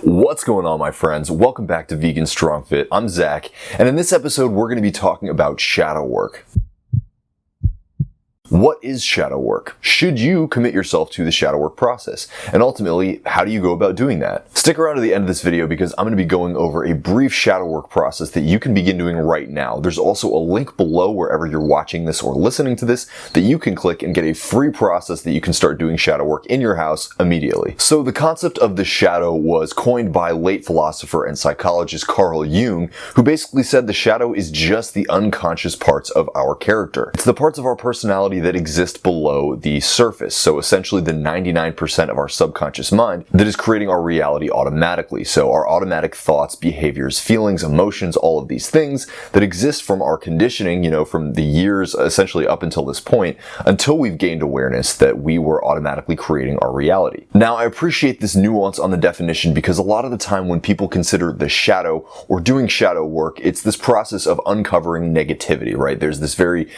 What's going on, my friends? Welcome back to Vegan Strong Fit. I'm Zach, and in this episode, we're going to be talking about shadow work. What is shadow work? Should you commit yourself to the shadow work process? And ultimately, how do you go about doing that? Stick around to the end of this video because I'm going to be going over a brief shadow work process that you can begin doing right now. There's also a link below wherever you're watching this or listening to this that you can click and get a free process that you can start doing shadow work in your house immediately. So the concept of the shadow was coined by late philosopher and psychologist Carl Jung, who basically said the shadow is just the unconscious parts of our character. It's the parts of our personality that exist below the surface. So essentially the 99% of our subconscious mind that is creating our reality automatically. So our automatic thoughts, behaviors, feelings, emotions, all of these things that exist from our conditioning, from the years essentially up until this point, until we've gained awareness that we were automatically creating our reality. Now, I appreciate this nuance on the definition because a lot of the time when people consider the shadow or doing shadow work, it's this process of uncovering negativity, right? There's this very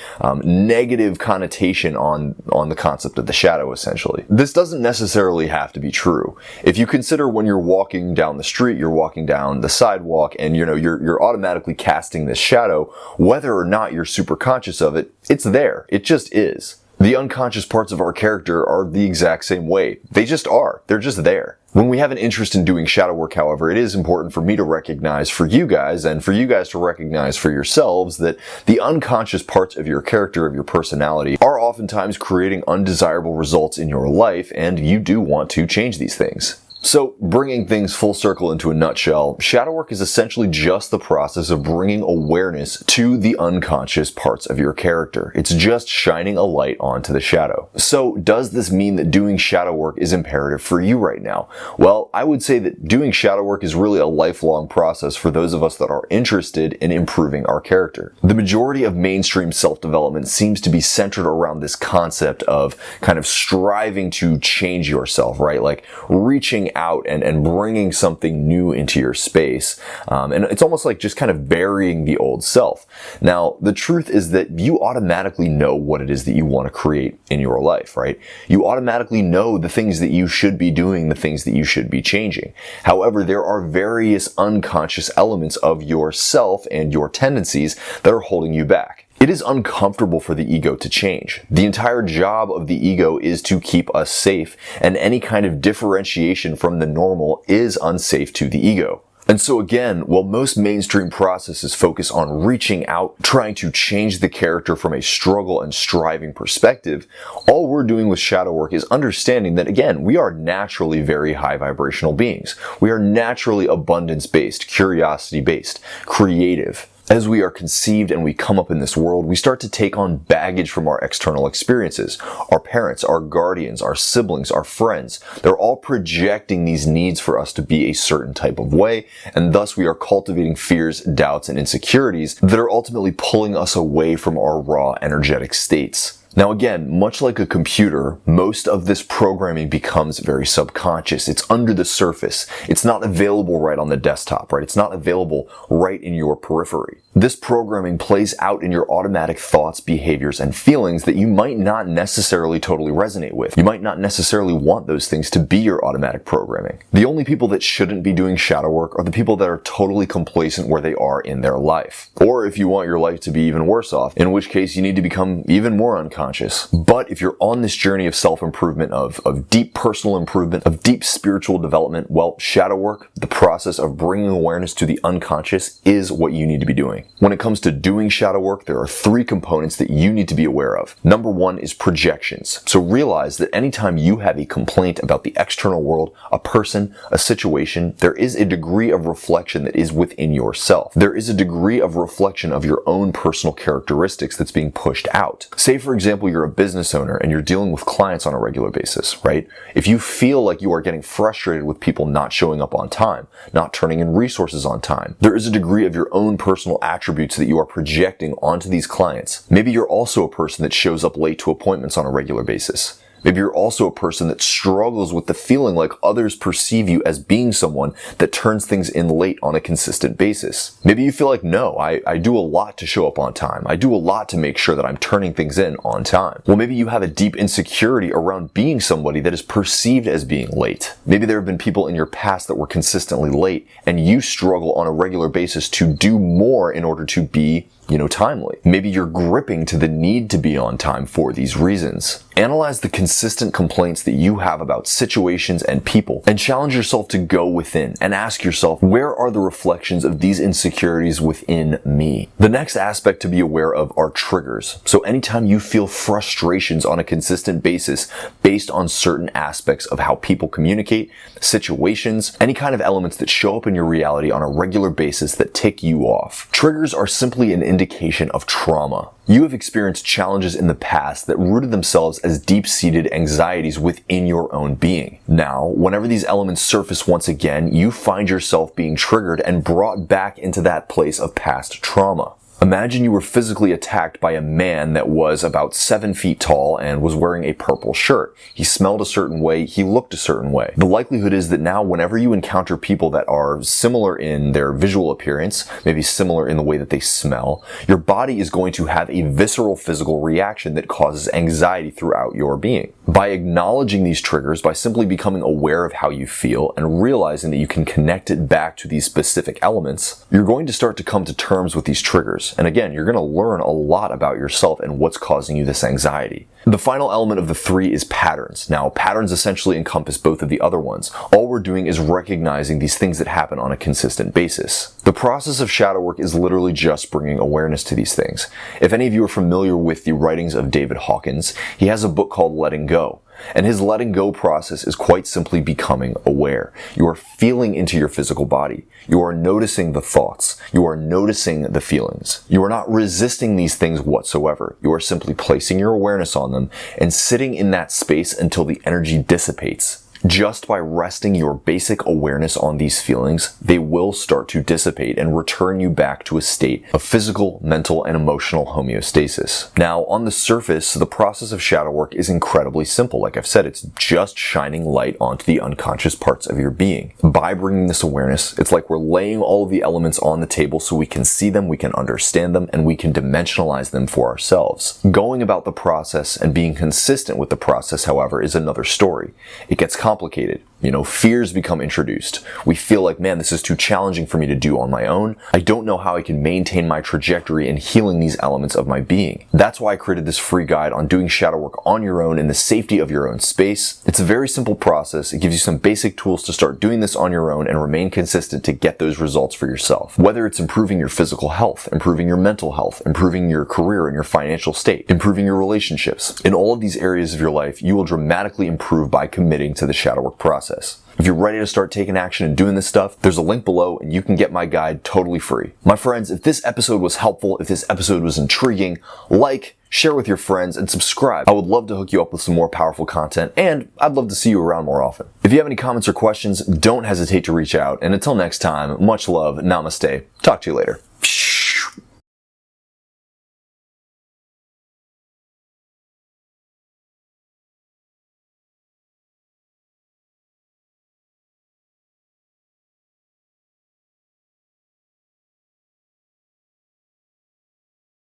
negative connotation on the concept of the shadow, essentially. This doesn't necessarily have to be true. If you consider when you're walking down the street, you're walking down the sidewalk, and you're automatically casting this shadow, whether or not you're super conscious of it, it's there. It just is. The unconscious parts of our character are the exact same way. They just are. They're just there. When we have an interest in doing shadow work, however, it is important for me to recognize for you guys and for you guys to recognize for yourselves that the unconscious parts of your character, of your personality, are oftentimes creating undesirable results in your life, and you do want to change these things. So, bringing things full circle into a nutshell, shadow work is essentially just the process of bringing awareness to the unconscious parts of your character. It's just shining a light onto the shadow. So, does this mean that doing shadow work is imperative for you right now? Well, I would say that doing shadow work is really a lifelong process for those of us that are interested in improving our character. The majority of mainstream self-development seems to be centered around this concept of kind of striving to change yourself, right? Like reaching out and bringing something new into your space. And it's almost like just kind of burying the old self. Now, the truth is that you automatically know what it is that you want to create in your life, right? You automatically know the things that you should be doing, the things that you should be changing. However, there are various unconscious elements of yourself and your tendencies that are holding you back. It is uncomfortable for the ego to change. The entire job of the ego is to keep us safe, and any kind of differentiation from the normal is unsafe to the ego. And so again, while most mainstream processes focus on reaching out, trying to change the character from a struggle and striving perspective, all we're doing with shadow work is understanding that, again, we are naturally very high vibrational beings. We are naturally abundance-based, curiosity-based, creative. As we are conceived and we come up in this world, we start to take on baggage from our external experiences. Our parents, our guardians, our siblings, our friends, they're all projecting these needs for us to be a certain type of way, and thus we are cultivating fears, doubts, and insecurities that are ultimately pulling us away from our raw energetic states. Now again, much like a computer, most of this programming becomes very subconscious. It's under the surface. It's not available right on the desktop, right? It's not available right in your periphery. This programming plays out in your automatic thoughts, behaviors, and feelings that you might not necessarily totally resonate with. You might not necessarily want those things to be your automatic programming. The only people that shouldn't be doing shadow work are the people that are totally complacent where they are in their life. Or if you want your life to be even worse off, in which case you need to become even more unconscious. But if you're on this journey of self-improvement, of deep personal improvement, of deep spiritual development, well, shadow work, the process of bringing awareness to the unconscious, is what you need to be doing. When it comes to doing shadow work, there are 3 components that you need to be aware of. Number 1 is projections. So realize that anytime you have a complaint about the external world, a person, a situation, there is a degree of reflection that is within yourself. There is a degree of reflection of your own personal characteristics that's being pushed out. Say, for example, you're a business owner and you're dealing with clients on a regular basis, right? If you feel like you are getting frustrated with people not showing up on time, not turning in resources on time, there is a degree of your own personal attributes that you are projecting onto these clients. Maybe you're also a person that shows up late to appointments on a regular basis. Maybe you're also a person that struggles with the feeling like others perceive you as being someone that turns things in late on a consistent basis. Maybe you feel like, no, I do a lot to show up on time. I do a lot to make sure that I'm turning things in on time. Well, maybe you have a deep insecurity around being somebody that is perceived as being late. Maybe there have been people in your past that were consistently late, and you struggle on a regular basis to do more in order to be timely. Maybe you're gripping to the need to be on time for these reasons. Analyze the consistent complaints that you have about situations and people, and challenge yourself to go within and ask yourself, where are the reflections of these insecurities within me? The next aspect to be aware of are triggers. So anytime you feel frustrations on a consistent basis based on certain aspects of how people communicate, situations, any kind of elements that show up in your reality on a regular basis that tick you off. Triggers are simply an indication of trauma. You have experienced challenges in the past that rooted themselves as deep-seated anxieties within your own being. Now, whenever these elements surface once again, you find yourself being triggered and brought back into that place of past trauma. Imagine you were physically attacked by a man that was about 7 feet tall and was wearing a purple shirt. He smelled a certain way, he looked a certain way. The likelihood is that now whenever you encounter people that are similar in their visual appearance, maybe similar in the way that they smell, your body is going to have a visceral physical reaction that causes anxiety throughout your being. By acknowledging these triggers, by simply becoming aware of how you feel and realizing that you can connect it back to these specific elements, you're going to start to come to terms with these triggers. And again, you're going to learn a lot about yourself and what's causing you this anxiety. The final element of the 3 is patterns. Now, patterns essentially encompass both of the other ones. All we're doing is recognizing these things that happen on a consistent basis. The process of shadow work is literally just bringing awareness to these things. If any of you are familiar with the writings of David Hawkins, he has a book called Letting Go. And his letting go process is quite simply becoming aware. You are feeling into your physical body. You are noticing the thoughts. You are noticing the feelings. You are not resisting these things whatsoever. You are simply placing your awareness on them and sitting in that space until the energy dissipates. Just by resting your basic awareness on these feelings, they will start to dissipate and return you back to a state of physical, mental, and emotional homeostasis. Now, on the surface, the process of shadow work is incredibly simple. Like I've said, it's just shining light onto the unconscious parts of your being. By bringing this awareness, it's like we're laying all of the elements on the table so we can see them, we can understand them, and we can dimensionalize them for ourselves. Going about the process and being consistent with the process, however, is another story. It gets complicated. Fears become introduced. We feel like, man, this is too challenging for me to do on my own. I don't know how I can maintain my trajectory in healing these elements of my being. That's why I created this free guide on doing shadow work on your own in the safety of your own space. It's a very simple process. It gives you some basic tools to start doing this on your own and remain consistent to get those results for yourself. Whether it's improving your physical health, improving your mental health, improving your career and your financial state, improving your relationships. In all of these areas of your life, you will dramatically improve by committing to the shadow work process. If you're ready to start taking action and doing this stuff, there's a link below and you can get my guide totally free. My friends, if this episode was helpful, if this episode was intriguing, share with your friends, and subscribe. I would love to hook you up with some more powerful content, and I'd love to see you around more often. If you have any comments or questions, don't hesitate to reach out. And until next time, much love, namaste. Talk to you later.